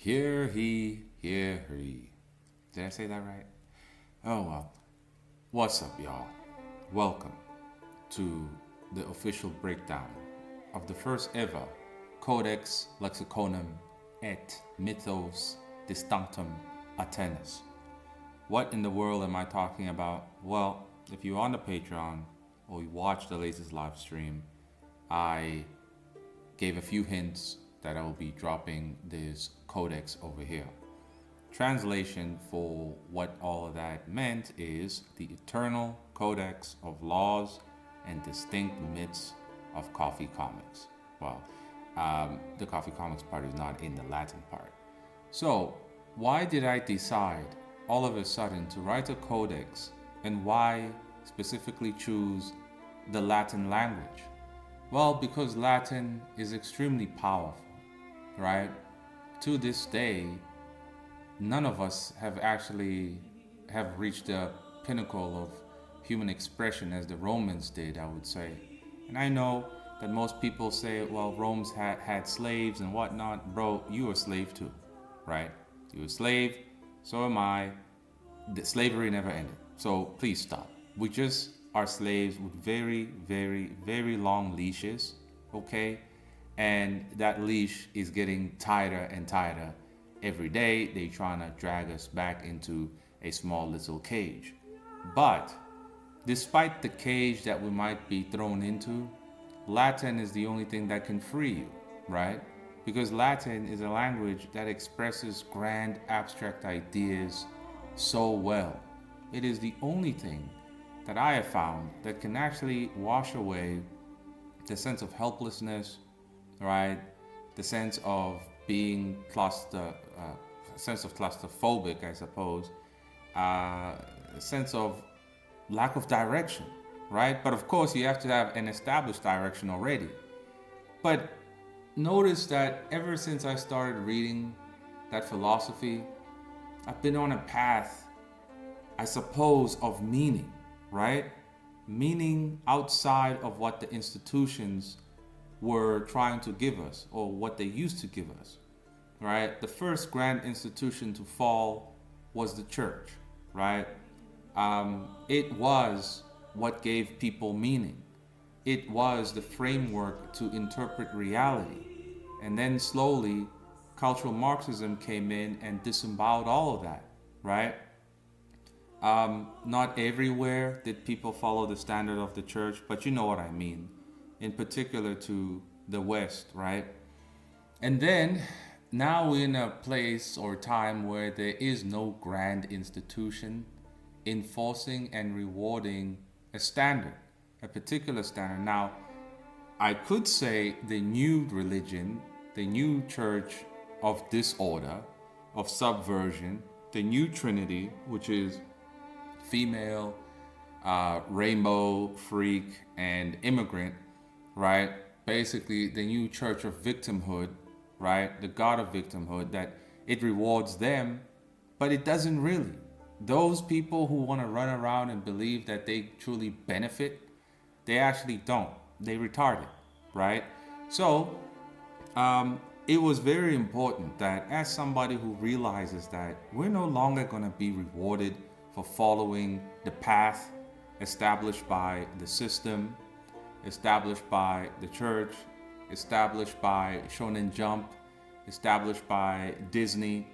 Hear he, hear he. Did I say that right? Oh well. What's up, y'all? Welcome to the official breakdown of the first ever Codex Lexiconum et Mythos Distinctum Athenis. What in the world am I talking about? Well, if you're on the Patreon or you watch the latest live stream, I gave a few hints that I will be dropping this codex over here. Translation for what all of that meant is the eternal codex of laws and distinct myths of Coffee Comics. Well, the Coffee Comics part is not in the Latin part. So, why did I decide all of a sudden to write a codex, and why specifically choose the Latin language? Well, because Latin is extremely powerful, right? To this day, none of us have reached the pinnacle of human expression as the Romans did, I would say. And I know that most people say, well, Rome's had slaves and whatnot. Bro, you a slave too, right? You're a slave, so am I. The slavery never ended. So please stop. We just are slaves with very, very, very long leashes, okay? And that leash is getting tighter and tighter every day. They trying to drag us back into a small little cage. But despite the cage that we might be thrown into, Latin is the only thing that can free you, right? Because Latin is a language that expresses grand abstract ideas so well. It is the only thing that I have found that can actually wash away the sense of helplessness, right? The sense of being sense of claustrophobic, I suppose, a sense of lack of direction, right? But of course, you have to have an established direction already. But notice that ever since I started reading that philosophy, I've been on a path, I suppose, of meaning, right? Meaning outside of what the institutions were trying to give us or what they used to give us, right? The first grand institution to fall was the church, right? It was what gave people meaning. It was the framework to interpret reality. And then slowly, cultural Marxism came in and disemboweled all of that, right? Not everywhere did people follow the standard of the church, but you know what I mean, in particular to the West, right? And then now we're in a place or time where there is no grand institution enforcing and rewarding a standard, a particular standard. Now, I could say the new religion, the new church of disorder, of subversion, the new Trinity, which is female, rainbow, freak, and immigrant, right? Basically, the new church of victimhood, right? The God of victimhood, that it rewards them, but it doesn't really. Those people who want to run around and believe that they truly benefit, they actually don't. They retarded, right? So, it was very important that as somebody who realizes that we're no longer going to be rewarded for following the path established by the system, established by the church, established by Shonen Jump, established by Disney,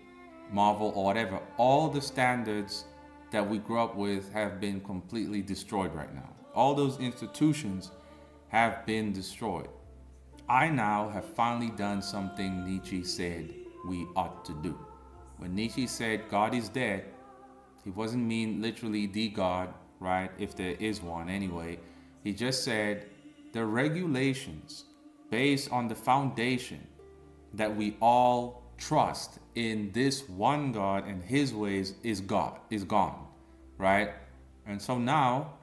Marvel, or whatever. All the standards that we grew up with have been completely destroyed right now. All those institutions have been destroyed. I now have finally done something Nietzsche said we ought to do. When Nietzsche said God is dead, he wasn't mean literally the God, right? If there is one anyway. He just said the regulations based on the foundation that we all trust in this one God and his ways is gone, right? And so now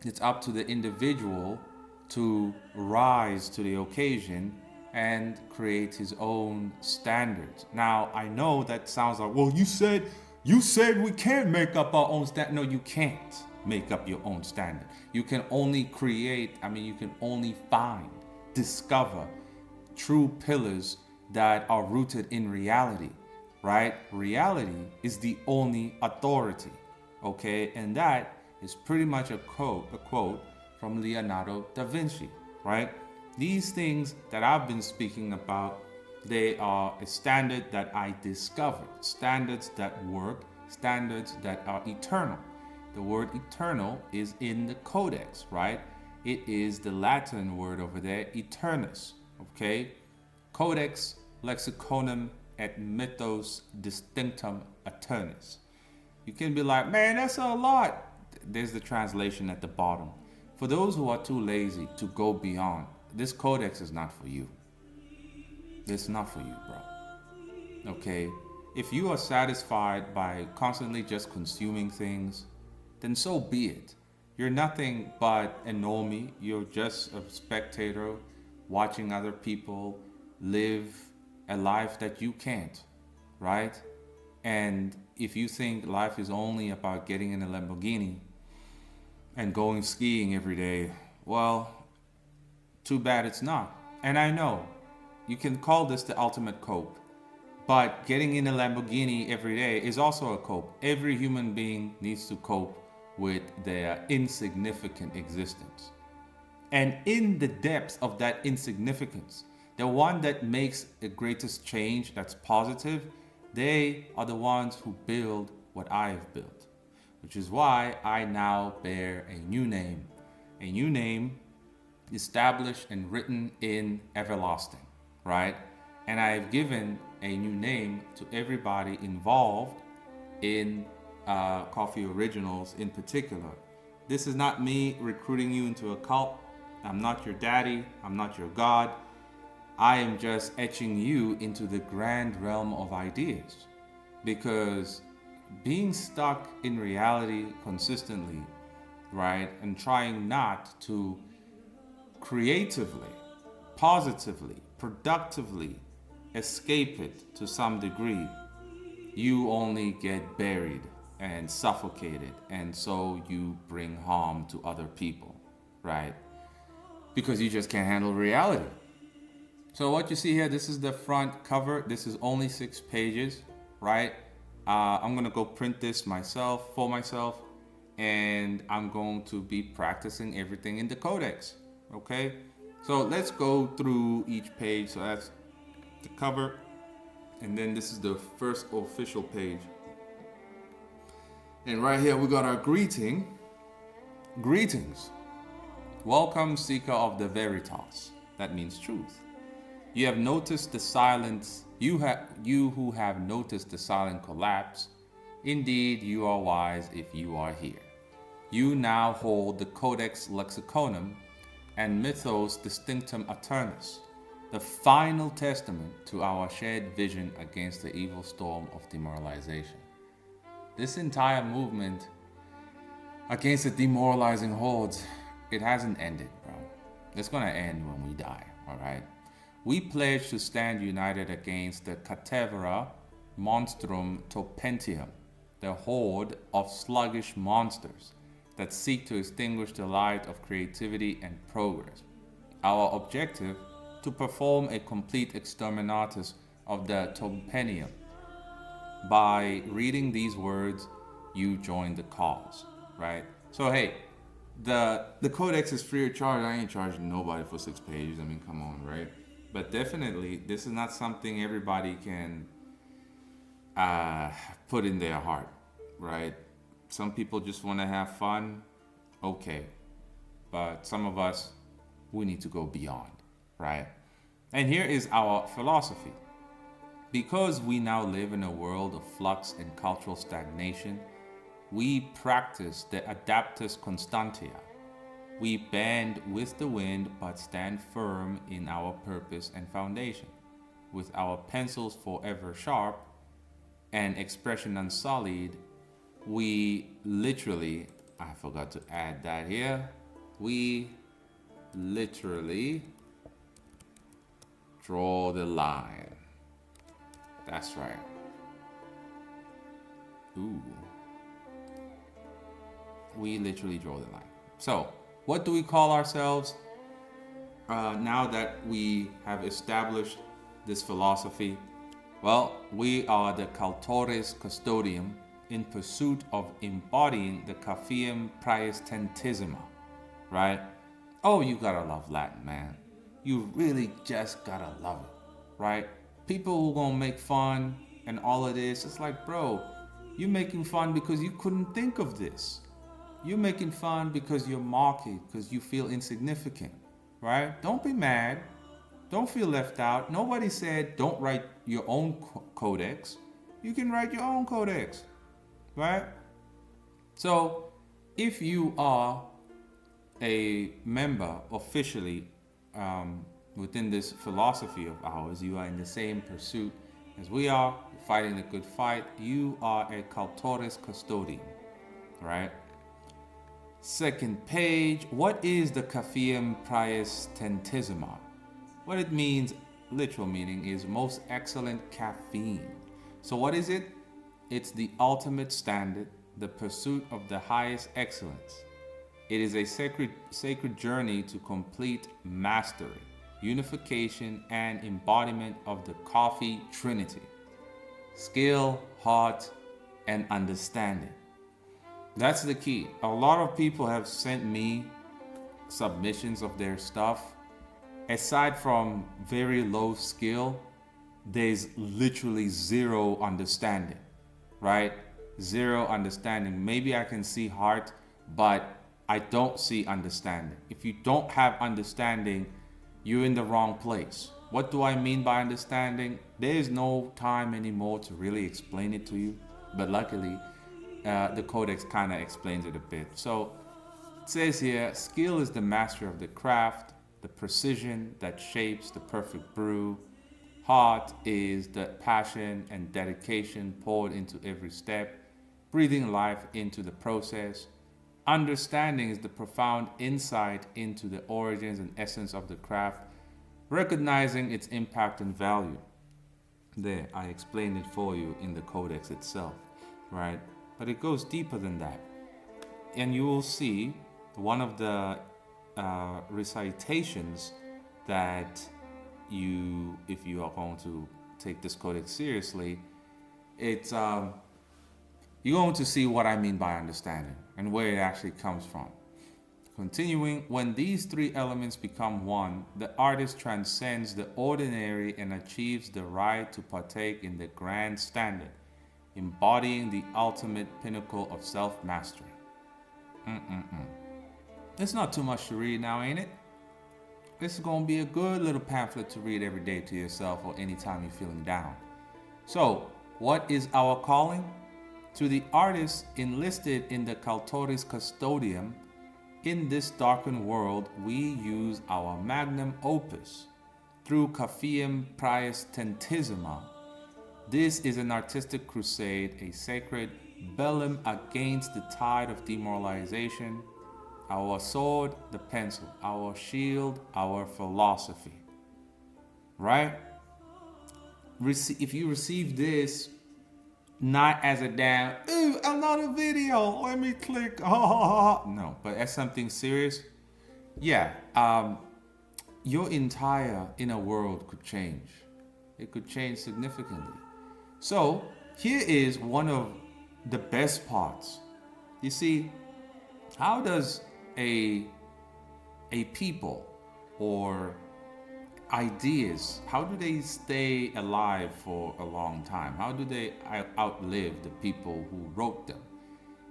it's up to the individual to rise to the occasion and create his own standards. Now, I know that sounds like, well, you said we can't make up our own standard. No, you can't make up your own standard. You can only you can only find, discover true pillars that are rooted in reality. right? Reality is the only authority, okay? And that is pretty much a quote from Leonardo da Vinci, right? These things that I've been speaking about, they are a standard that I discovered, standards that work, standards that are eternal. The word eternal is in the Codex, right? It is the Latin word over there, eternus, okay? Codex lexiconum et mythos distinctum aeternus. You can be like, man, that's a lot. There's the translation at the bottom. For those who are too lazy to go beyond, this codex is not for you. It's not for you, bro. Okay? If you are satisfied by constantly just consuming things, then so be it. You're nothing but a normie. You're just a spectator watching other people live a life that you can't, right? And if you think life is only about getting in a Lamborghini and going skiing every day, well, too bad it's not. And I know you can call this the ultimate cope, but getting in a Lamborghini every day is also a cope. Every human being needs to cope with their insignificant existence. And in the depths of that insignificance, the one that makes the greatest change that's positive, they are the ones who build what I have built, which is why I now bear a new name established and written in everlasting, right? And I have given a new name to everybody involved in Coffee Originals in particular. This is not me recruiting you into a cult. I'm not your daddy. I'm not your God. I am just etching you into the grand realm of ideas. Because being stuck in reality consistently, right, and trying not to creatively, positively, productively escape it to some degree, you only get buried and suffocated, and so you bring harm to other people, right? Because you just can't handle reality. So what you see here, this is the front cover. This is only 6 pages, right? I'm gonna go print this for myself, and I'm going to be practicing everything in the Codex, okay? So let's go through each page. So that's the cover, and then this is the first official page. And right here we got our greetings. Welcome, seeker of the veritas. That means truth. You have noticed the silence. You who have noticed the silent collapse. Indeed, you are wise if you are here. You now hold the Codex Lexiconum and Mythos Distinctum Aeternus, the final testament to our shared vision against the evil storm of demoralization. This entire movement against the demoralizing hordes, it hasn't ended, bro. It's gonna end when we die, all right? We pledge to stand united against the Catevera Monstrum Topentium, the horde of sluggish monsters that seek to extinguish the light of creativity and progress. Our objective, to perform a complete exterminatus of the Topenium. By reading these words, you join the cause, right? So hey, the Codex is free of charge. I ain't charging nobody for 6 pages. I mean, come on, right? But definitely, this is not something everybody can put in their heart, right? Some people just want to have fun, okay. But some of us, we need to go beyond, right? And here is our philosophy. Because we now live in a world of flux and cultural stagnation, we practice the adaptus constantia. We bend with the wind but stand firm in our purpose and foundation, with our pencils forever sharp and expression unsullied. We literally, I forgot to add that here, we literally draw the line. That's right. Ooh. We literally draw the line. So, what do we call ourselves now that we have established this philosophy? Well, we are the Cultores Custodium in pursuit of embodying the Coffeeum Praestantissima, right? Oh, you gotta love Latin, man. You really just gotta love it, right? People who gonna make fun and all of this, it's like, bro, you making fun because you couldn't think of this. You're making fun because you're mocking, because you feel insignificant, right? Don't be mad. Don't feel left out. Nobody said don't write your own codex. You can write your own codex, right? So, if you are a member officially within this philosophy of ours, you are in the same pursuit as we are, fighting the good fight. You are a Cultores Custodian, right? Second page, what is the Coffeeum Praestantissima? What it means, literal meaning, is most excellent caffeine. So what is it? It's the ultimate standard, the pursuit of the highest excellence. It is a sacred journey to complete mastery, unification, and embodiment of the coffee trinity: skill, heart, and understanding. That's the key. A lot of people have sent me submissions of their stuff. Aside from very low skill, there's literally zero understanding, right? Zero understanding. Maybe I can see heart, but I don't see understanding. If you don't have understanding, you're in the wrong place. What do I mean by understanding? There is no time anymore to really explain it to you, but luckily, the Codex kind of explains it a bit. So it says here, skill is the mastery of the craft, the precision that shapes the perfect brew. Heart is the passion and dedication poured into every step, breathing life into the process. Understanding is the profound insight into the origins and essence of the craft, recognizing its impact and value. There, I explained it for you in the Codex itself, right? But it goes deeper than that. And you will see one of the recitations that you, if you are going to take this codex seriously, it's you're going to see what I mean by understanding and where it actually comes from. Continuing, when these three elements become one, the artist transcends the ordinary and achieves the right to partake in the grand standard, embodying the ultimate pinnacle of self-mastery. It's not too much to read now, ain't it? This is going to be a good little pamphlet to read every day to yourself or anytime you're feeling down. So, what is our calling? To the artists enlisted in the Cultores Custodium, in this darkened world, we use our magnum opus. Through Coffeeum Praestantissima, this is an artistic crusade, a sacred bellum against the tide of demoralization. Our sword, the pencil. Our shield, our philosophy. Right? If you receive this, not as a damn, ooh, another video, let me click, no, but as something serious, yeah, your entire inner world could change. It could change significantly. So, here is one of the best parts. You see, how does a people or ideas, how do they stay alive for a long time? How do they outlive the people who wrote them?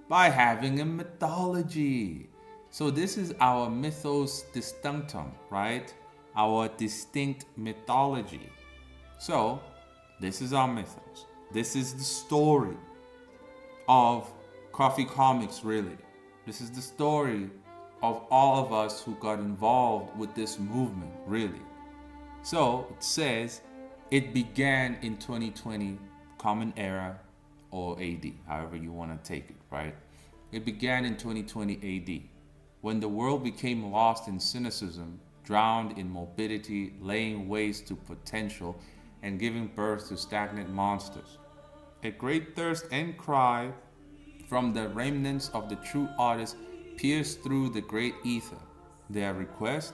By having a mythology. So this is our mythos distinctum, right? Our distinct mythology. So this is our mythos. This is the story of Coffee Comics, really. This is the story of all of us who got involved with this movement, really. So it says it began in 2020 Common Era or AD, however you want to take it, right? It began in 2020 AD, when the world became lost in cynicism, drowned in morbidity, laying waste to potential, and giving birth to stagnant monsters. A great thirst and cry from the remnants of the true artists pierced through the great ether. Their request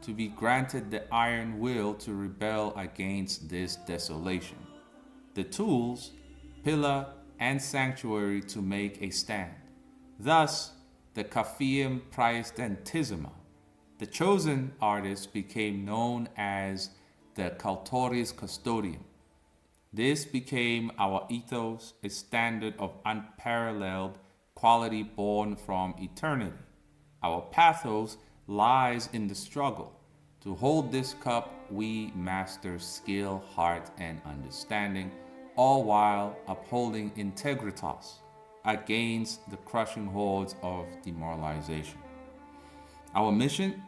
to be granted the iron will to rebel against this desolation. the tools, pillar, and sanctuary to make a stand. Thus, the Coffeeum Praestantissima, the chosen artist, became known as the Cultoris Custodium. This became our ethos, a standard of unparalleled quality born from eternity. Our pathos lies in the struggle. To hold this cup, we master skill, heart, and understanding, all while upholding integritas against the crushing hordes of demoralization. Our mission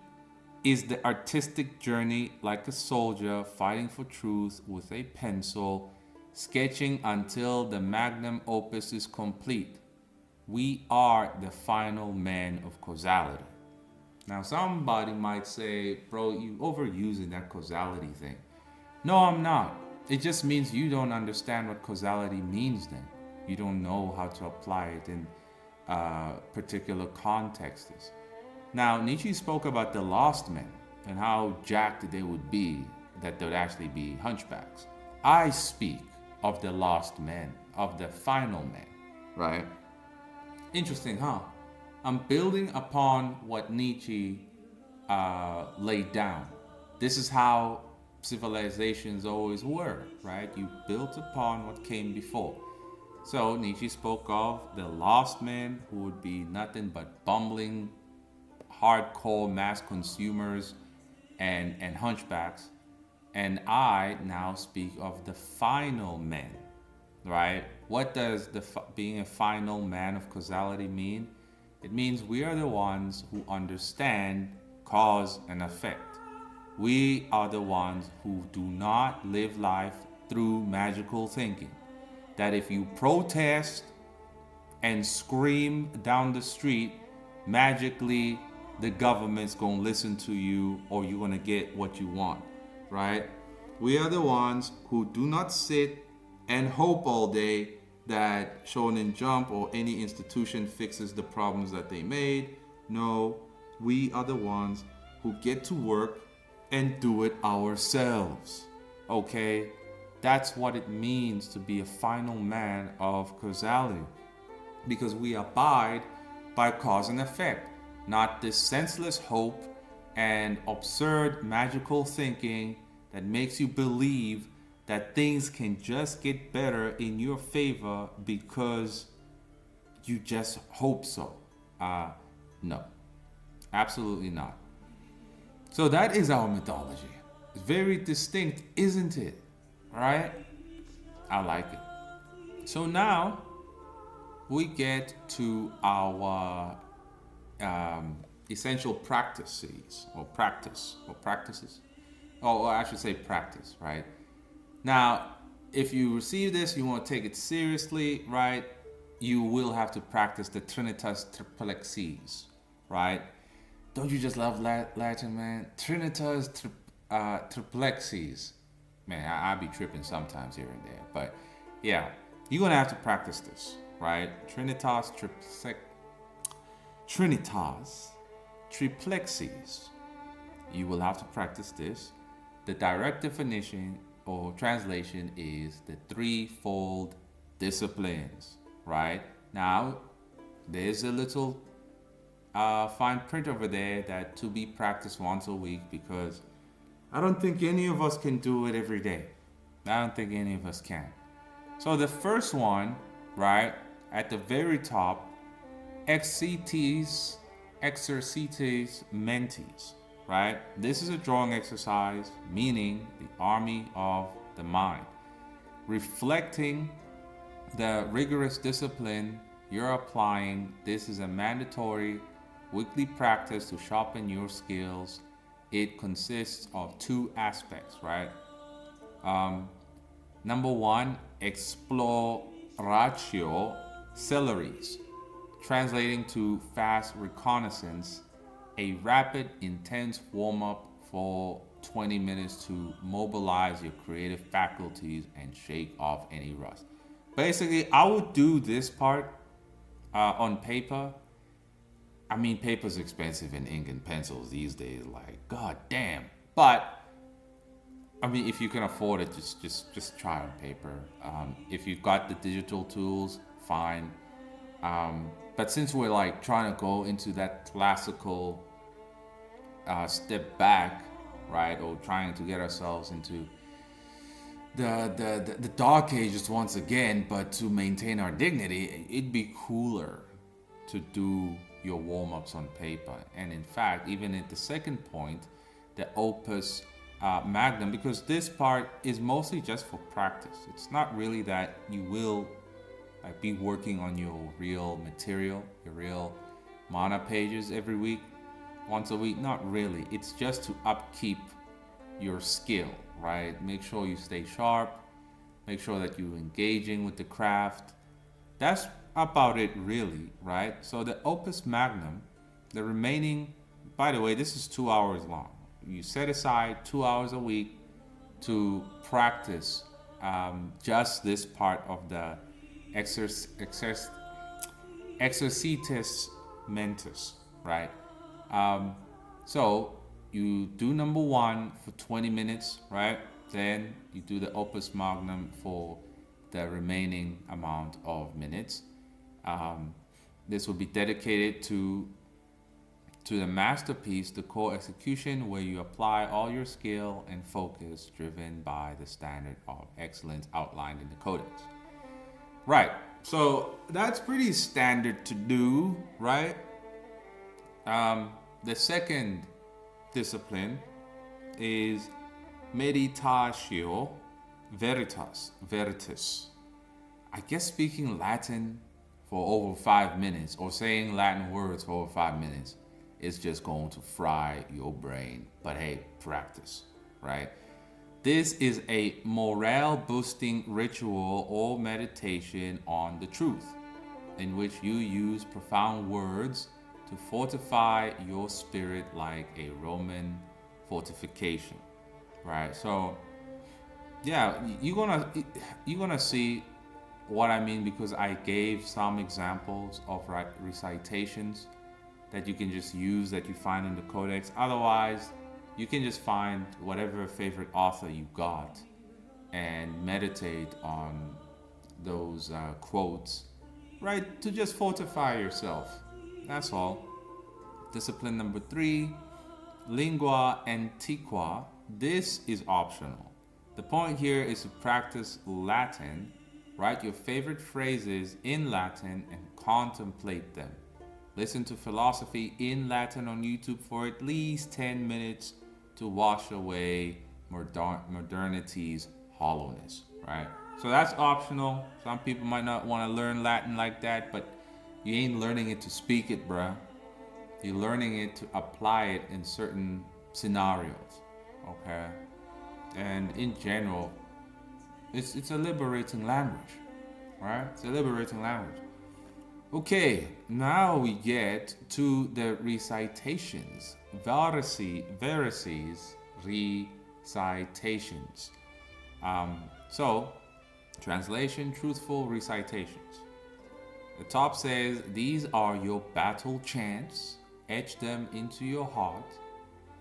is the artistic journey like a soldier fighting for truth with a pencil, sketching until the magnum opus is complete. We are the final man of causality. Now, somebody might say, bro, you overusing that causality thing. No, I'm not. It just means you don't understand what causality means then. You don't know how to apply it in particular contexts. Now, Nietzsche spoke about the lost men and how jacked they would be, that they would actually be hunchbacks. I speak of the lost men, of the final men, right? Interesting, huh? I'm building upon what Nietzsche laid down. This is how civilizations always were, right? You built upon what came before. So Nietzsche spoke of the lost men who would be nothing but bumbling, hardcore mass consumers and hunchbacks. And I now speak of the final men, right? What does being a final man of causality mean? It means we are the ones who understand cause and effect. We are the ones who do not live life through magical thinking. That if you protest and scream down the street, magically the government's gonna listen to you or you're gonna get what you want, right? We are the ones who do not sit and hope all day that Shonen Jump or any institution fixes the problems that they made. No, we are the ones who get to work and do it ourselves. Okay? That's what it means to be a final man of causality. Because we abide by cause and effect, not this senseless hope and absurd magical thinking that makes you believe that things can just get better in your favor because you just hope so. No, absolutely not. So that is our mythology. It's very distinct, isn't it? Right? I like it. So now we get to our essential practices. Oh, I should say practice, right? Now, if you receive this, you want to take it seriously, right? You will have to practice the Trinitas Triplexes, right? Don't you just love Latin, man? Trinitas Triplexes. Man, I be tripping sometimes here and there. But yeah, you're going to have to practice this, right? Trinitas Triplexes. You will have to practice this. The direct definition or translation is the threefold disciplines, right? Now, there's a little fine print over there that to be practiced once a week because I don't think any of us can do it every day. I don't think any of us can. So the first one, right, at the very top, exercites mentis, right? This is a drawing exercise, meaning the army of the mind. Reflecting the rigorous discipline you're applying, this is a mandatory weekly practice to sharpen your skills. It consists of two aspects, right? Number one, exploratio celeris, translating to fast reconnaissance, a rapid, intense warm-up for 20 minutes to mobilize your creative faculties and shake off any rust. Basically, I would do this part on paper. I mean, paper's expensive and ink and pencils these days, like, god damn. But I mean, if you can afford it, just try on paper. If you've got the digital tools, fine. But since we're like trying to go into that classical step back, right, or trying to get ourselves into the dark ages once again, but to maintain our dignity, it'd be cooler to do your warm-ups on paper. And in fact, even at the second point, the opus magnum, because this part is mostly just for practice. It's not really that you will like be working on your real material, your real MANAA pages every week, once a week. Not really. It's just to upkeep your skill, right? Make sure you stay sharp, make sure that you're engaging with the craft. That's about it, really, right? So the opus magnum, the remaining, by the way, this is 2 hours long. You set aside 2 hours a week to practice just this part of the exercitus mentis, right? So you do number one for 20 minutes, right? Then you do the opus magnum for the remaining amount of minutes. This will be dedicated to the masterpiece, the core execution, where you apply all your skill and focus driven by the standard of excellence outlined in the Codex. Right, so that's pretty standard to do, right? The second discipline is meditatio veritas. I guess speaking Latin for over 5 minutes or saying Latin words for over 5 minutes is just going to fry your brain. But hey, practice, right? This is a morale boosting ritual or meditation on the truth, in which you use profound words to fortify your spirit like a Roman fortification, right? So yeah, you're gonna see what I mean, because I gave some examples of recitations that you can just use that you find in the Codex. Otherwise, you can just find whatever favorite author you got and meditate on those quotes, right? To just fortify yourself. That's all. Discipline number 3, lingua antiqua. This is optional. The point here is to practice Latin. Write your favorite phrases in Latin and contemplate them. Listen to philosophy in Latin on YouTube for at least 10 minutes to wash away modernity's hollowness, right? So that's optional. Some people might not want to learn Latin like that, but you ain't learning it to speak it, bruh. You're learning it to apply it in certain scenarios, okay? And in general, it's a liberating language, right? It's a liberating language. Okay, now we get to the recitations. Varices recitations. So, translation, truthful recitations. The top says, these are your battle chants. Etch them into your heart.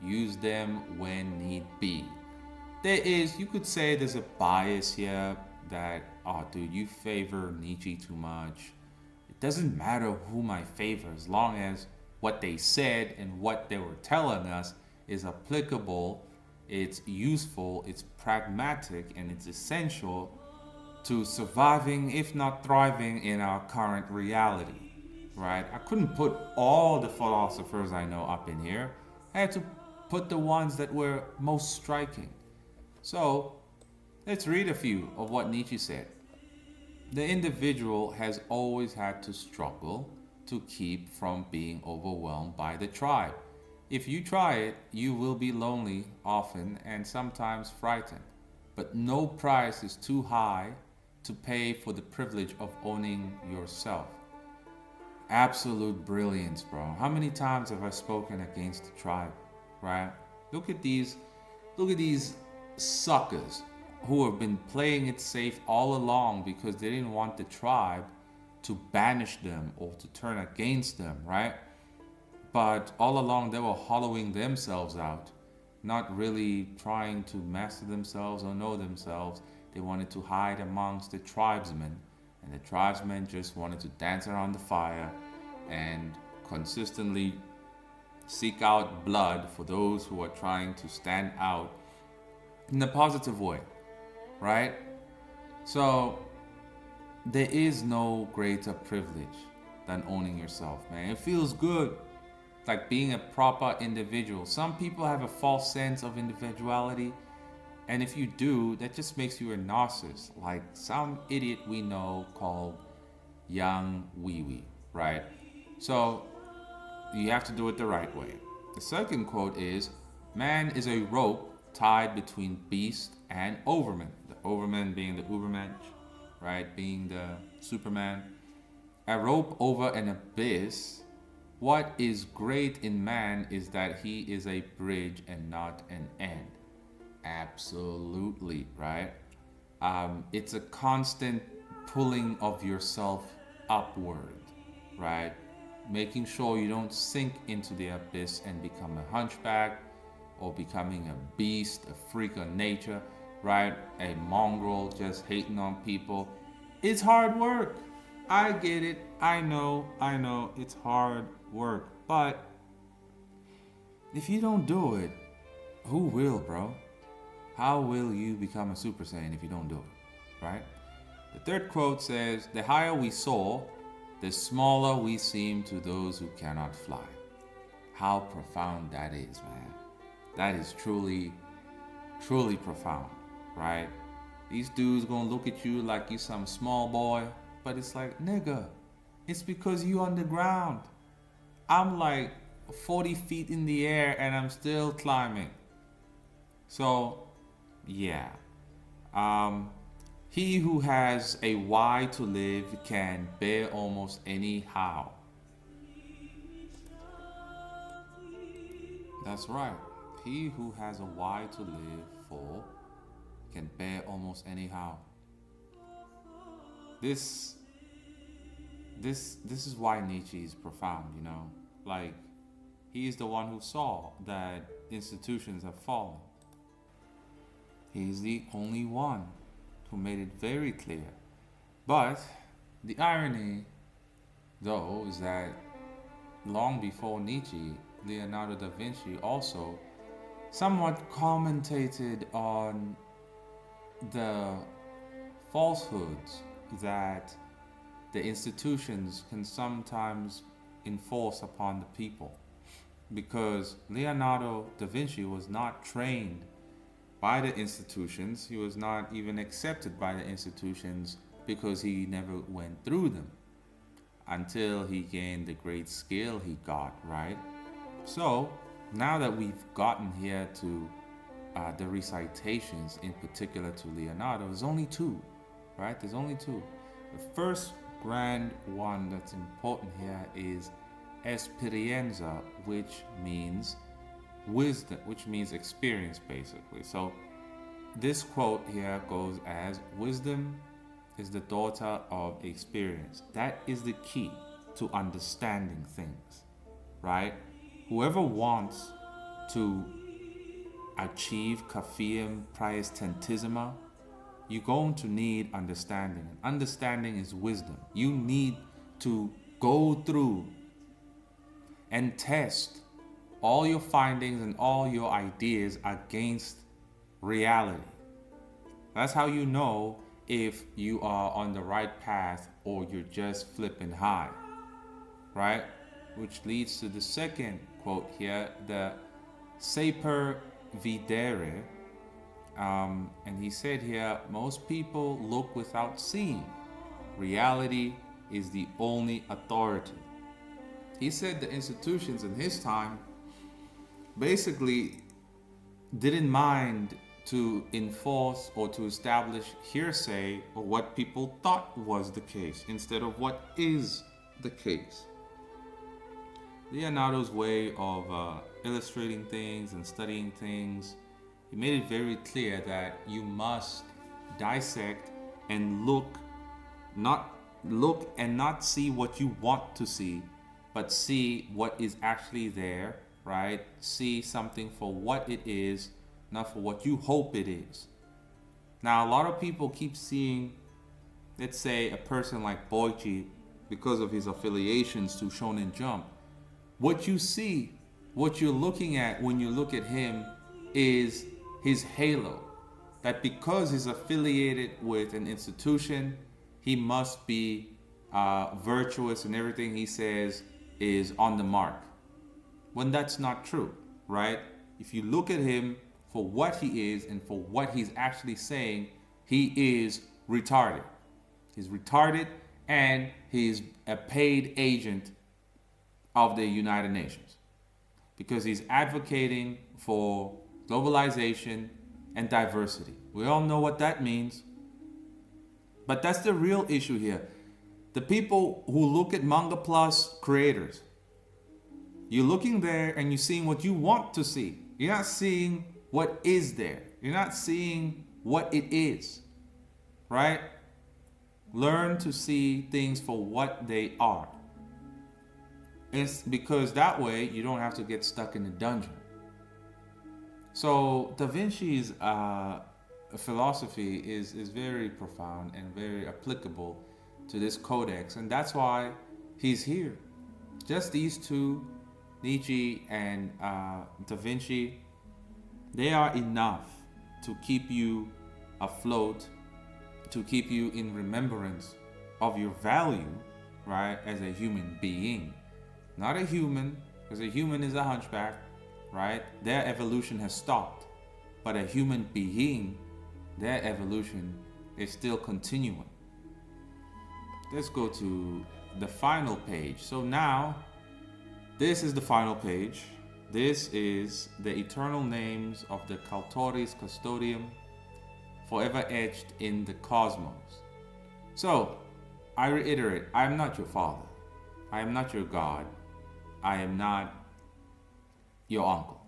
Use them when need be. You could say there's a bias here that, oh dude, you favor Nietzsche too much. It doesn't matter whom I favor as long as what they said and what they were telling us is applicable, it's useful, it's pragmatic, and it's essential to surviving, if not thriving, in our current reality, right? I couldn't put all the philosophers I know up in here. I had to put the ones that were most striking. So, let's read a few of what Nietzsche said. The individual has always had to struggle to keep from being overwhelmed by the tribe. If you try it, you will be lonely often and sometimes frightened. But no price is too high to pay for the privilege of owning yourself. Absolute brilliance, bro. How many times have I spoken against the tribe, right? Look at these suckers who have been playing it safe all along because they didn't want the tribe to banish them or to turn against them, right? But all along they were hollowing themselves out not really trying to master themselves or know themselves. They wanted to hide amongst the tribesmen, and the tribesmen just wanted to dance around the fire and consistently seek out blood for those who are trying to stand out in a positive way, right? So there is no greater privilege than owning yourself, man. It feels good, like being a proper individual. Some people have a false sense of individuality, and if you do, that just makes you a narcissist, like some idiot we know called Young Wee Wee, right? So you have to do it the right way. The second quote is, "Man is a rope tied between beast and overman." The overman being the Ubermensch, right? Being the Superman. "A rope over an abyss. What is great in man is that he is a bridge and not an end." Absolutely, right? It's a constant pulling of yourself upward, right? Making sure you don't sink into the abyss and become a hunchback or becoming a beast, a freak of nature, right? A mongrel just hating on people. It's hard work. I get it. I know. It's hard work. But if you don't do it, who will, bro? How will you become a Super Saiyan if you don't do it, right? The third quote says, "The higher we soar, the smaller we seem to those who cannot fly." How profound that is, man. That is truly, truly profound, right? These dudes gonna look at you like you some small boy, but it's like, nigga, it's because you on the ground. I'm like 40 feet in the air and I'm still climbing. So, yeah. He who has a why to live can bear almost any how. That's right. He who has a why to live for can bear almost any how. This is why Nietzsche is profound, you know? Like, he is the one who saw that institutions have fallen. He is the only one who made it very clear. But the irony, though, is that long before Nietzsche, Leonardo da Vinci also somewhat commentated on the falsehoods that the institutions can sometimes enforce upon the people. Because Leonardo da Vinci was not trained by the institutions, he was not even accepted by the institutions because he never went through them until he gained the great skill he got, right? So, now that we've gotten here to the recitations in particular to Leonardo, there's only two, right? There's only two. The first grand one that's important here is esperienza, which means wisdom, which means experience, basically. So this quote here goes as, "Wisdom is the daughter of experience." That is the key to understanding things, right? Whoever wants to achieve Coffeeum Praestantissima, you're going to need understanding. And understanding is wisdom. You need to go through and test all your findings and all your ideas against reality. That's how you know if you are on the right path or you're just flipping high, right? Which leads to the second quote here, the Saper Videre. And he said here, "Most people look without seeing. Reality is the only authority." He said the institutions in his time basically didn't mind to enforce or to establish hearsay or what people thought was the case instead of what is the case. Leonardo's way of illustrating things and studying things, he made it very clear that you must dissect and look and not see what you want to see, but see what is actually there right? See something for what it is, not for what you hope it is. Now, a lot of people keep seeing, let's say, a person like Boichi, because of his affiliations to Shonen Jump. What you see, what you're looking at when you look at him is his halo. That because he's affiliated with an institution, he must be virtuous and everything he says is on the mark. When that's not true, right? If you look at him for what he is and for what he's actually saying, he is retarded. He's retarded and he's a paid agent of the United Nations because he's advocating for globalization and diversity. We all know what that means. But that's the real issue here. The people who look at Manga Plus creators, you're looking there and you're seeing what you want to see. You're not seeing what is there. You're not seeing what it is, right? Learn to see things for what they are. It's because that way you don't have to get stuck in a dungeon. So Da Vinci's philosophy is very profound and very applicable to this codex, and that's why he's here. Just these two, Nietzsche and Da Vinci, they are enough to keep you afloat, to keep you in remembrance of your value, right, as a human being. Not a human, because a human is a hunchback, right? Their evolution has stopped. But a human being, their evolution is still continuing. Let's go to the final page. So now, this is the final page. This is the eternal names of the Cultoris Custodium, forever etched in the cosmos. So, I reiterate, I am not your father. I am not your God. I am not your uncle.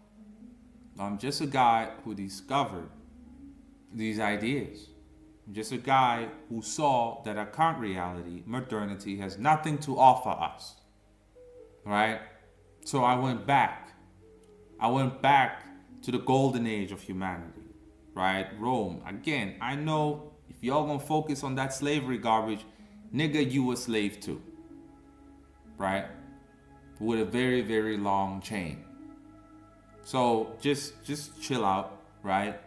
I'm just a guy who discovered these ideas. I'm just a guy who saw that our current reality, modernity, has nothing to offer us. Right? So I went back. I went back to the golden age of humanity. Right? Rome. Again, I know if y'all gonna focus on that slavery garbage, nigga, you a slave too. Right? With a very, very long chain. So just chill out, right?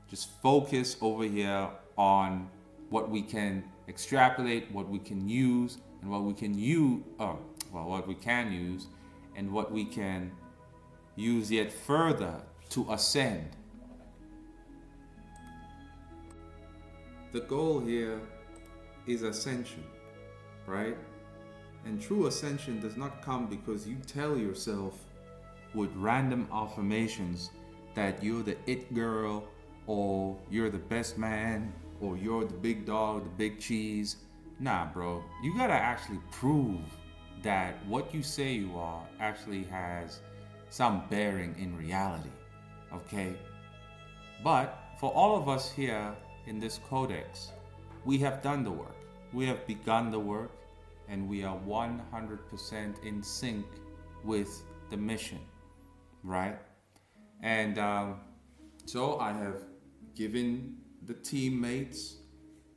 Just focus over here on what we can extrapolate, what we can use, and what we can use, what we can use, and what we can use yet further to ascend. The goal here is ascension, right? And true ascension does not come because you tell yourself with random affirmations that you're the it girl, or you're the best man, or you're the big dog, the big cheese. Nah, bro. You gotta actually prove that what you say you are actually has some bearing in reality. Okay? But for all of us here in this codex, we have done the work. We have begun the work, and we are 100% in sync with the mission, right? And so I have given the teammates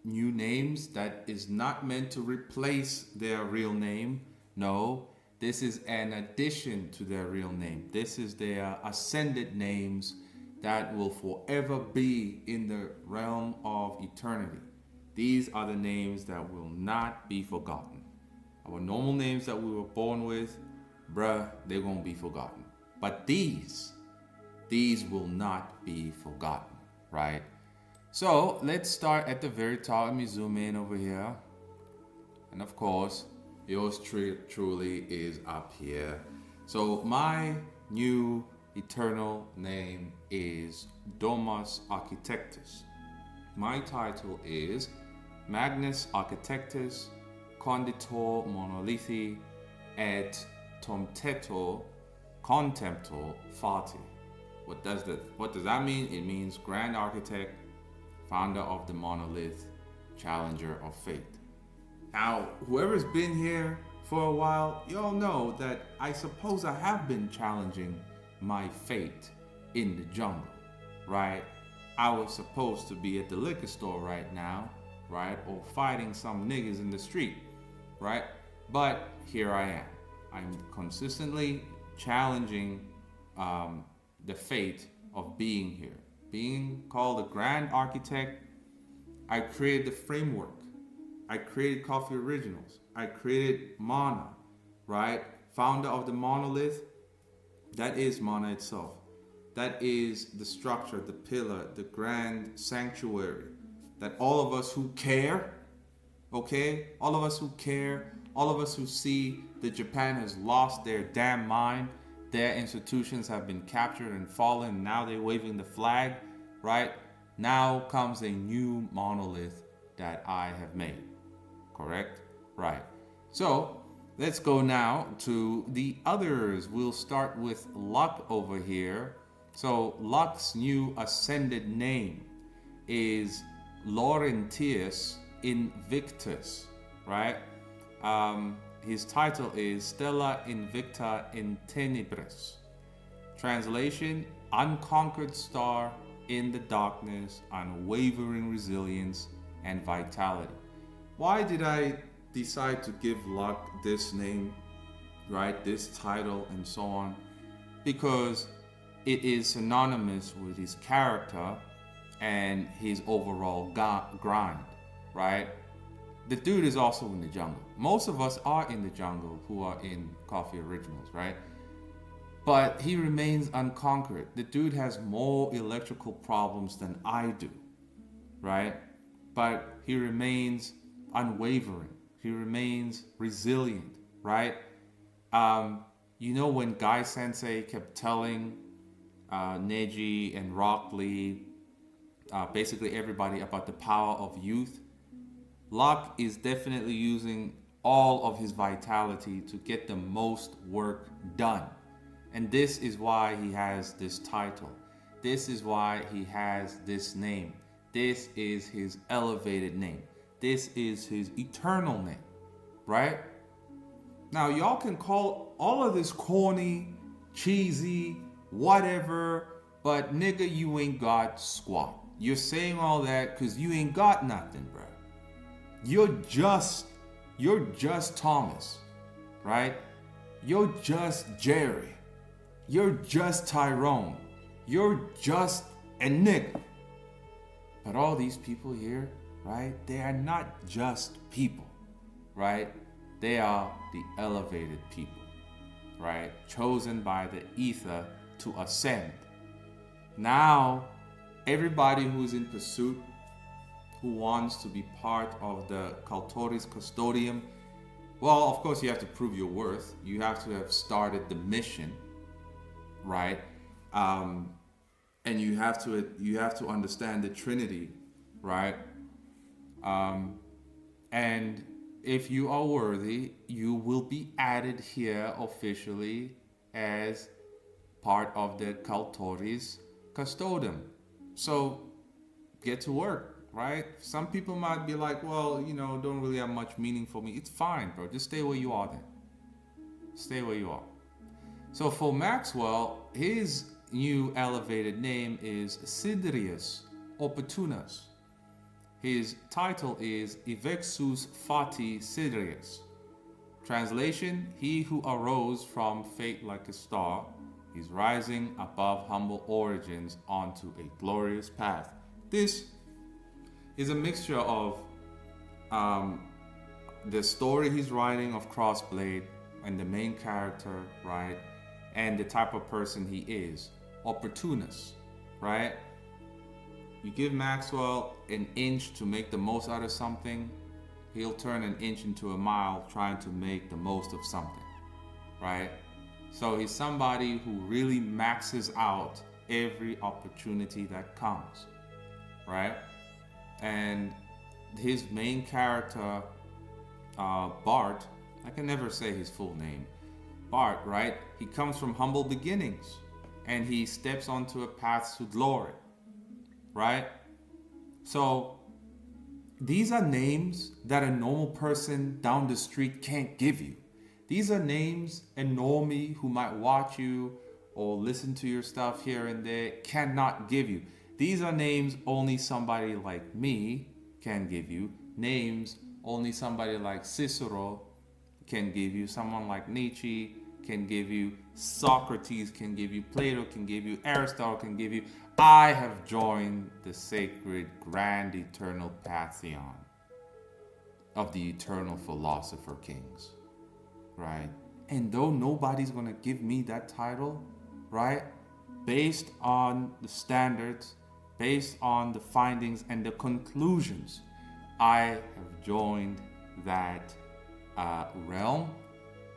new names that is not meant to replace their real name. No, this is an addition to their real name. This is their ascended names that will forever be in the realm of eternity. These are the names that will not be forgotten. Our normal names that we were born with, bruh, they're gonna be forgotten. But these will not be forgotten, right? So let's start at the very top. Let me zoom in over here. And of course, yours truly is up here. So my new eternal name is Domus Architectus. My title is Magnus Architectus Conditor Monolithi et Tomteto Contemptor Fati. What does that mean? It means Grand Architect, Founder of the Monolith, Challenger of Fate. Now, whoever's been here for a while, you all know that I suppose I have been challenging my fate in the jungle, right? I was supposed to be at the liquor store right now, right? Or fighting some niggas in the street, right? But here I am. I'm consistently challenging the fate of being here. Being called a grand architect, I created the framework. I created Coffee Originals. I created MANAA, right? Founder of the monolith. That is MANAA itself. That is the structure, the pillar, the grand sanctuary that all of us who care, okay? All of us who care, all of us who see that Japan has lost their damn mind, their institutions have been captured and fallen, and now they're waving the flag, right? Now comes a new monolith that I have made. Correct? Right. So let's go now to the others. We'll start with Luck over here. So Luck's new ascended name is Laurentius Invictus, right? His title is Stella Invicta in Tenebris. Translation: Unconquered Star in the Darkness, Unwavering Resilience and Vitality. Why did I decide to give Luck this name, right? This title and so on? Because it is synonymous with his character and his overall grind, right? The dude is also in the jungle. Most of us are in the jungle who are in Coffee Originals, right? But he remains unconquered. The dude has more electrical problems than I do, right? But he remains unwavering. He remains resilient, right? You know when Guy Sensei kept telling Neji and Rock Lee, basically everybody, about the power of youth? Luck is definitely using all of his vitality to get the most work done. And this is why he has this title. This is why he has this name. This is his elevated name. This is his eternal name, right? Now, y'all can call all of this corny, cheesy, whatever, but nigga, you ain't got squat. You're saying all that because you ain't got nothing, bro. You're just Thomas, right? You're just Jerry. You're just Tyrone. You're just a nigga. But all these people here, right? They are not just people, right? They are the elevated people, right? Chosen by the ether to ascend. Now, everybody who's in pursuit, who wants to be part of the Cultoris Custodium, well, of course, you have to prove your worth. You have to have started the mission, right? And you have to understand the Trinity, right? And if you are worthy, you will be added here officially as part of the Cultoris Custodium. So get to work, right? Some people might be like, well, don't really have much meaning for me. It's fine, bro. Just stay where you are then. Stay where you are. So for Maxwell, his new elevated name is Sidrius Opportunus. His title is Evexus Fati Sidrius. Translation: He who arose from fate like a star is rising above humble origins onto a glorious path. This is a mixture of the story he's writing of Crossblade and the main character, right? And the type of person he is. Opportunist, right? You give Maxwell an inch to make the most out of something, he'll turn an inch into a mile trying to make the most of something, right? So he's somebody who really maxes out every opportunity that comes, right? And his main character, Bart, I can never say his full name, Bart, right? He comes from humble beginnings and he steps onto a path to glory, right? So these are names that a normal person down the street can't give you. These are names a normie who might watch you or listen to your stuff here and there cannot give you. These are names only somebody like me can give you. Names only somebody like Cicero can give you. Someone like Nietzsche can give you. Socrates can give you. Plato can give you. Aristotle can give you. I have joined the sacred, grand, eternal pantheon of the eternal philosopher kings, right? And though nobody's gonna give me that title, right, based on the standards, based on the findings and the conclusions, I have joined that realm.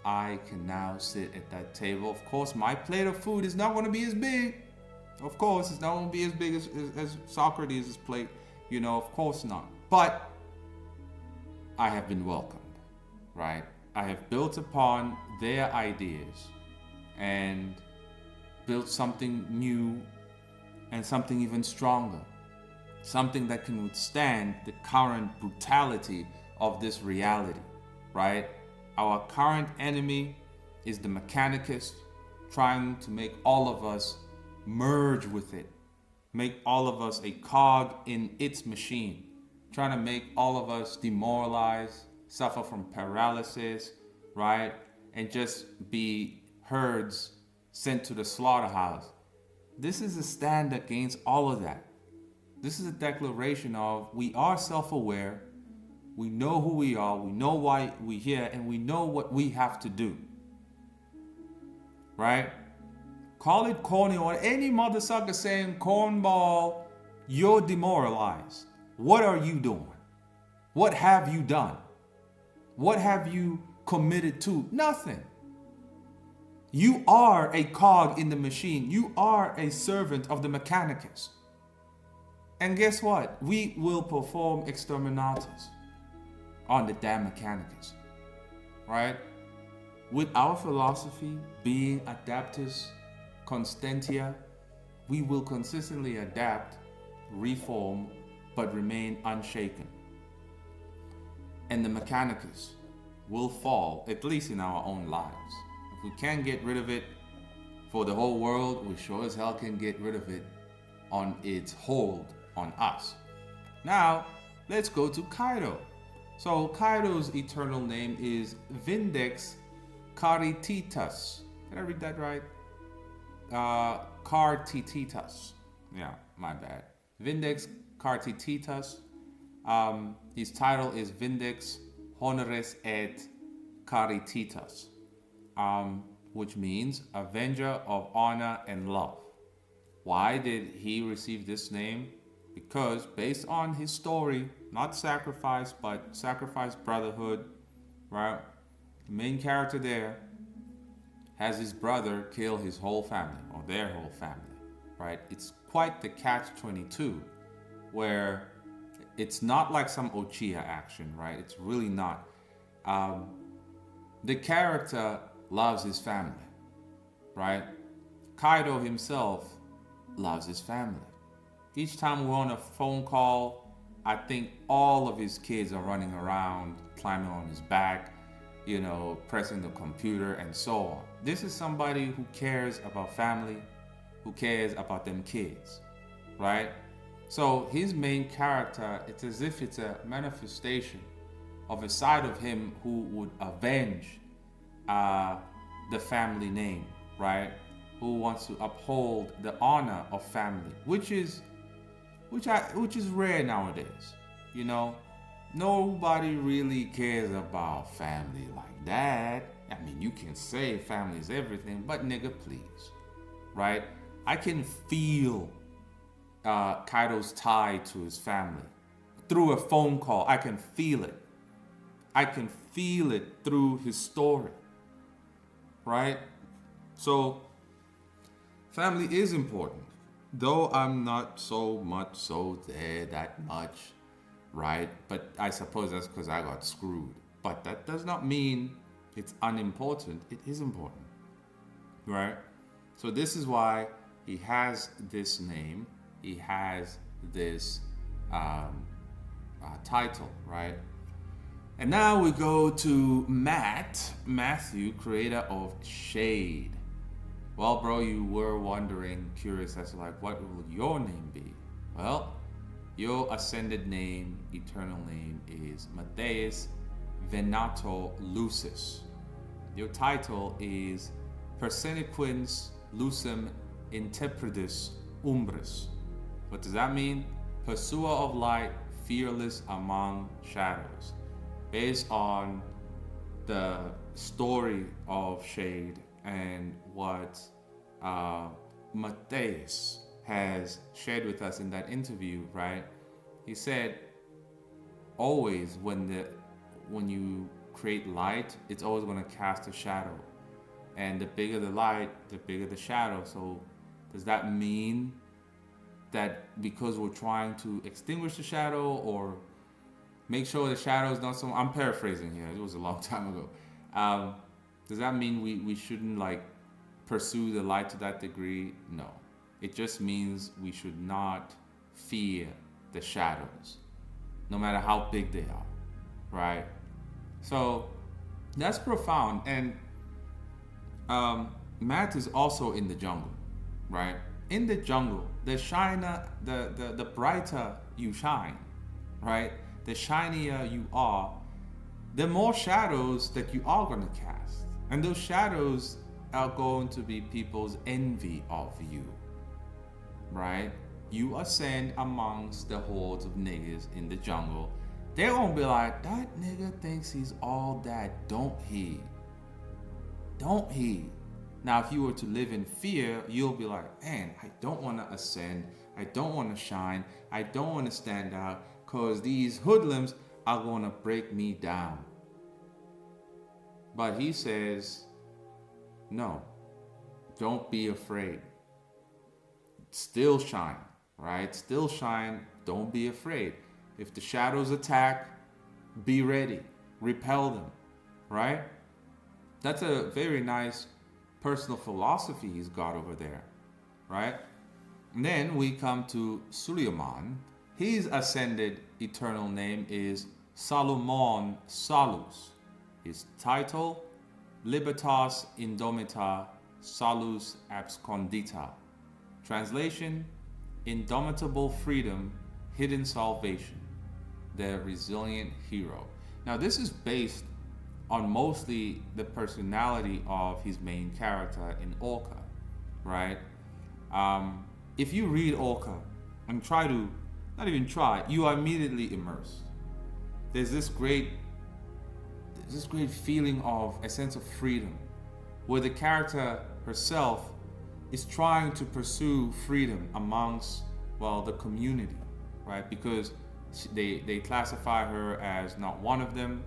I can now sit at that table. Of course, my plate of food is not going to be as big. Of course, it's not going to be as big as Socrates' plate. Of course not. But I have been welcomed, right? I have built upon their ideas and built something new and something even stronger. Something that can withstand the current brutality of this reality, right? Our current enemy is the Mechanicus, trying to make all of us merge with it, make all of us a cog in its machine, trying to make all of us demoralized, suffer from paralysis, right? And just be herds sent to the slaughterhouse. This is a stand against all of that. This is a declaration of we are self-aware, we know who we are, we know why we're here, and we know what we have to do. Right? Call it corny or any mother sucker saying cornball, you're demoralized. What are you doing? What have you done? What have you committed to? Nothing. You are a cog in the machine. You are a servant of the Mechanicus. And guess what? We will perform exterminatus on the damn Mechanicus, right? With our philosophy being adaptus constantia, we will consistently adapt, reform, but remain unshaken. And the Mechanicus will fall, at least in our own lives. If we can't get rid of it for the whole world, we sure as hell can get rid of it on its hold on us. Now, let's go to Kaido. So Kaido's eternal name is Vindex Carititas. Did I read that right? Cartititas. Yeah, my bad. Vindex Cartititas. His title is Vindex Honores et Carititas, which means Avenger of Honor and Love. Why did he receive this name? Because based on his story, not sacrifice, but sacrifice brotherhood, right? The main character there has his brother kill his whole family, or their whole family, right? It's quite the catch-22, where it's not like some Uchiha action, right? It's really not. The character loves his family, right? Kaido himself loves his family. Each time we're on a phone call, I think all of his kids are running around, climbing on his back, pressing the computer and so on. This is somebody who cares about family, who cares about them kids, right? So his main character, it's as if it's a manifestation of a side of him who would avenge the family name, right? Who wants to uphold the honor of family, which is rare nowadays. Nobody really cares about family like that. I mean, you can say family is everything, but nigga, please, right? I can feel Kaido's tie to his family through a phone call. I can feel it. I can feel it through his story, right? So family is important, though I'm not so much so there that much, right? But I suppose that's because I got screwed. But that does not mean it's unimportant. It is important, right? So this is why he has this name. He has this title, right? And now we go to Matthew, creator of Shade. Well, bro, you were wondering, curious as to like, what will your name be? Well, your ascended name, eternal name is Matthias Venato Lucis. Your title is Persenequens Lucem Interpretis Umbris. What does that mean? Pursuer of light, fearless among shadows. Based on the story of Shade and what Matthias has shared with us in that interview, right? He said, always when you create light, it's always going to cast a shadow, and the bigger the light, the bigger the shadow. So, does that mean that because we're trying to extinguish the shadow or make sure the shadow is not so? I'm paraphrasing here. It was a long time ago. Does that mean we shouldn't like pursue the light to that degree? No. It just means we should not fear the shadows, no matter how big they are, right? So that's profound. And Matt is also in the jungle, right? In the jungle, the brighter you shine, right? The shinier you are, the more shadows that you are going to cast. And those shadows are going to be people's envy of you, right? You ascend amongst the hordes of niggas in the jungle. They're gonna be like, that nigga thinks he's all that, don't he? Don't he? Now, if you were to live in fear, you'll be like, man, I don't want to ascend. I don't want to shine. I don't want to stand out because these hoodlums are going to break me down. But he says, no, don't be afraid. Still shine, right? Still shine. Don't be afraid. If the shadows attack, be ready. Repel them, right? That's a very nice personal philosophy he's got over there, right? And then we come to Suleiman. His ascended eternal name is Salomon Salus. His title, Libertas Indomita Salus Abscondita. Translation, Indomitable Freedom, Hidden Salvation, the Resilient Hero. Now, this is based on mostly the personality of his main character in Orca, right? If you read Orca and try to, not even try, you are immediately immersed. There's this great feeling of a sense of freedom, where the character herself is trying to pursue freedom amongst, well, the community, right? Because they classify her as not one of them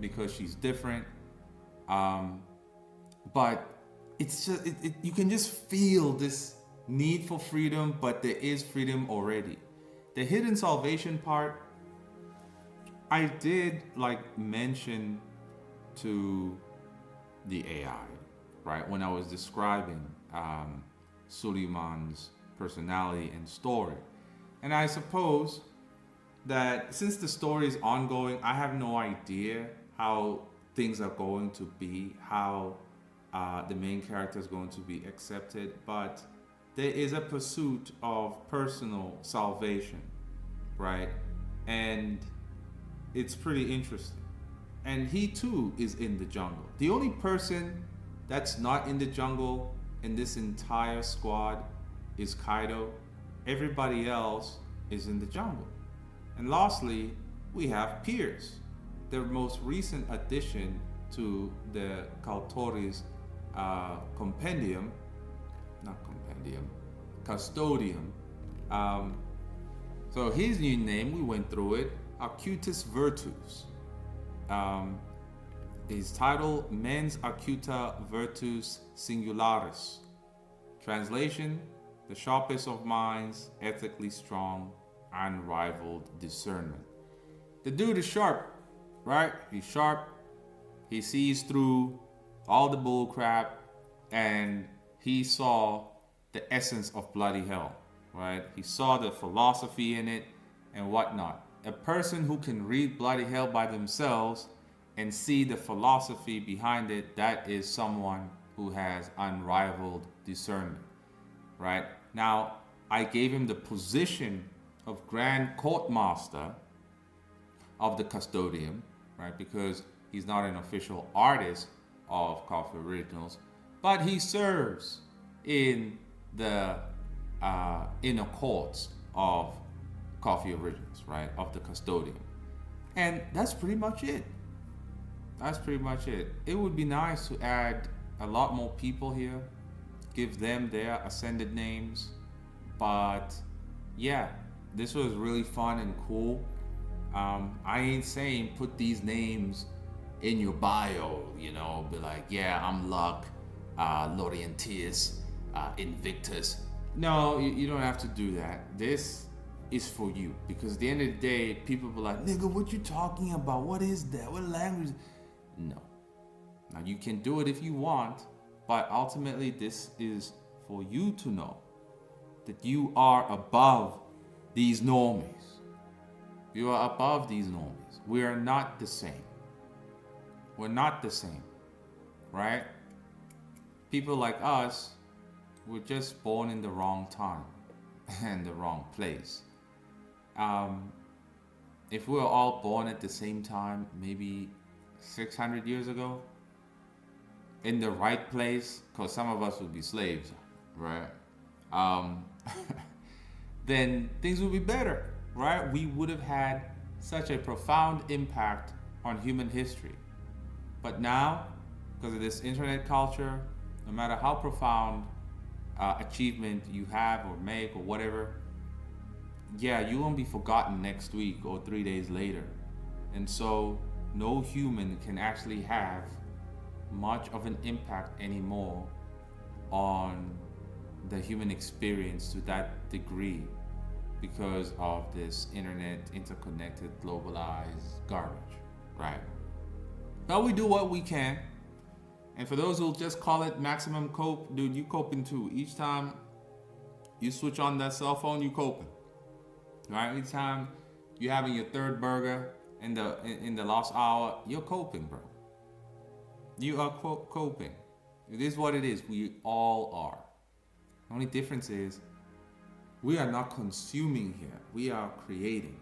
because she's different. But it's just, you can just feel this need for freedom, but there is freedom already. The hidden salvation part, I did like mention to the AI, right? When I was describing Suleiman's personality and story. And I suppose that since the story is ongoing, I have no idea how things are going to be, how the main character is going to be accepted, but there is a pursuit of personal salvation, right? And it's pretty interesting. And he too is in the jungle. The only person that's not in the jungle in this entire squad is Kaido. Everybody else is in the jungle. And lastly, we have Pierce, the most recent addition to the Kaltori's custodian. So his new name, we went through it, Acutus Virtus. His title, Mens Acuta Virtus Singularis. Translation, the sharpest of minds, ethically strong, unrivaled discernment. The dude is sharp, right? He's sharp. He sees through all the bull crap, and he saw the essence of bloody hell, right? He saw the philosophy in it and whatnot. A person who can read bloody hell by themselves and see the philosophy behind it, that is someone who has unrivaled discernment, right? Now, I gave him the position of Grand Court Master of the custodian, right? Because he's not an official artist of Coffee Originals, but he serves in the inner courts of Coffee Originals, right? Of the custodian. And that's pretty much it. That's pretty much it. It would be nice to add a lot more people here, give them their ascended names. But yeah, this was really fun and cool. I ain't saying put these names in your bio, be like, yeah, I'm Luck, Laurentius, Invictus. No, you don't have to do that. This is for you, because at the end of the day, people be like, nigga, what you talking about? What is that? What language? No. Now you can do it if you want, but ultimately this is for you to know that you are above these normies. You are above these normies. We are not the same. We're not the same, right? People like us, we're just born in the wrong time and the wrong place. If we were all born at the same time, maybe 600 years ago, in the right place, because some of us would be slaves, right? Then things would be better, right? We would have had such a profound impact on human history. But now, because of this internet culture, no matter how profound achievement you have or make or whatever, yeah, you won't be forgotten next week or 3 days later. And so no human can actually have much of an impact anymore on the human experience to that degree because of this internet, interconnected, globalized garbage, right? But we do what we can. And for those who'll just call it maximum cope, dude, you coping too. Each time you switch on that cell phone, you coping. Right? Each time you're having your third burger in the last hour, you're coping, bro. You are coping. It is what it is. We all are. The only difference is we are not consuming here. We are creating.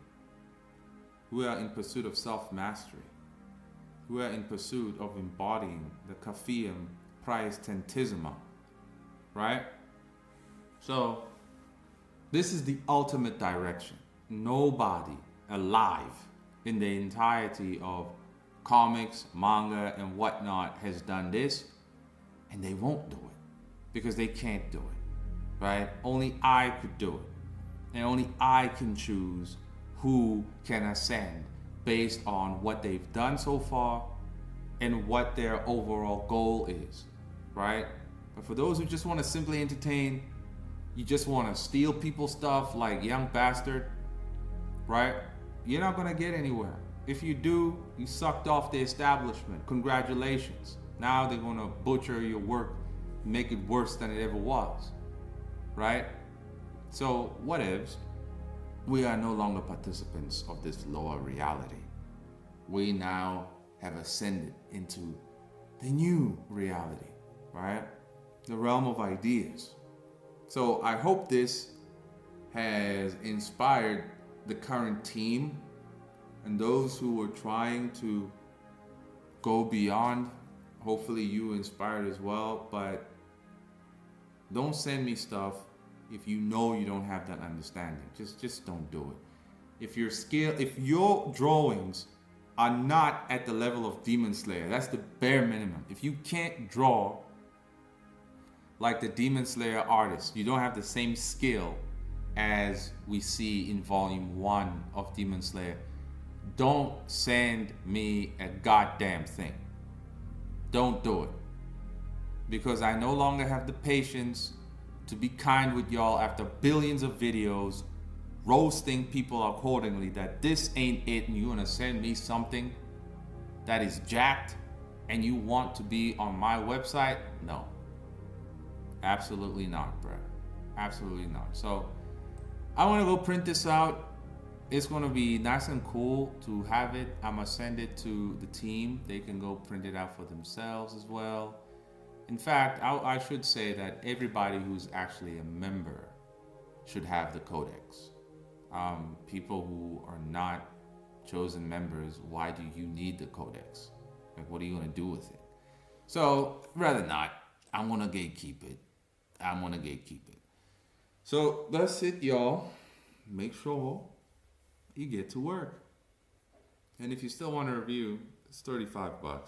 We are in pursuit of self-mastery. We are in pursuit of embodying the Coffeeum Praestantissima, right? So this is the ultimate direction. Nobody alive in the entirety of comics, manga, and whatnot has done this, and they won't do it because they can't do it, right? Only I could do it, and only I can choose who can ascend based on what they've done so far and what their overall goal is, right? But for those who just want to simply entertain, you just want to steal people's stuff like Young Bastard, right? You're not going to get anywhere. If you do, you sucked off the establishment. Congratulations. Now they're going to butcher your work, make it worse than it ever was, right? So whatevs. We are no longer participants of this lower reality. We now have ascended into the new reality, right? The realm of ideas. So I hope this has inspired the current team and those who are trying to go beyond. Hopefully you inspired as well, but don't send me stuff if you know you don't have that understanding. Just don't do it. If your drawings are not at the level of Demon Slayer, that's the bare minimum. If you can't draw like the Demon Slayer artist, you don't have the same skill as we see in volume 1 of Demon Slayer, don't send me a goddamn thing. Don't do it. Because I no longer have the patience to be kind with y'all after billions of videos roasting people accordingly that this ain't it, and you want to send me something that is jacked and you want to be on my website? No. Absolutely not, bro. Absolutely not. So I want to go print this out. It's going to be nice and cool to have it. I'm going to send it to the team. They can go print it out for themselves as well. In fact, I should say that everybody who's actually a member should have the Codex. People who are not chosen members, why do you need the Codex? Like, what are you going to do with it? So, rather not. I'm going to gatekeep it. I'm going to gatekeep it. So, that's it, y'all. Make sure you get to work. And if you still want a review, it's $35.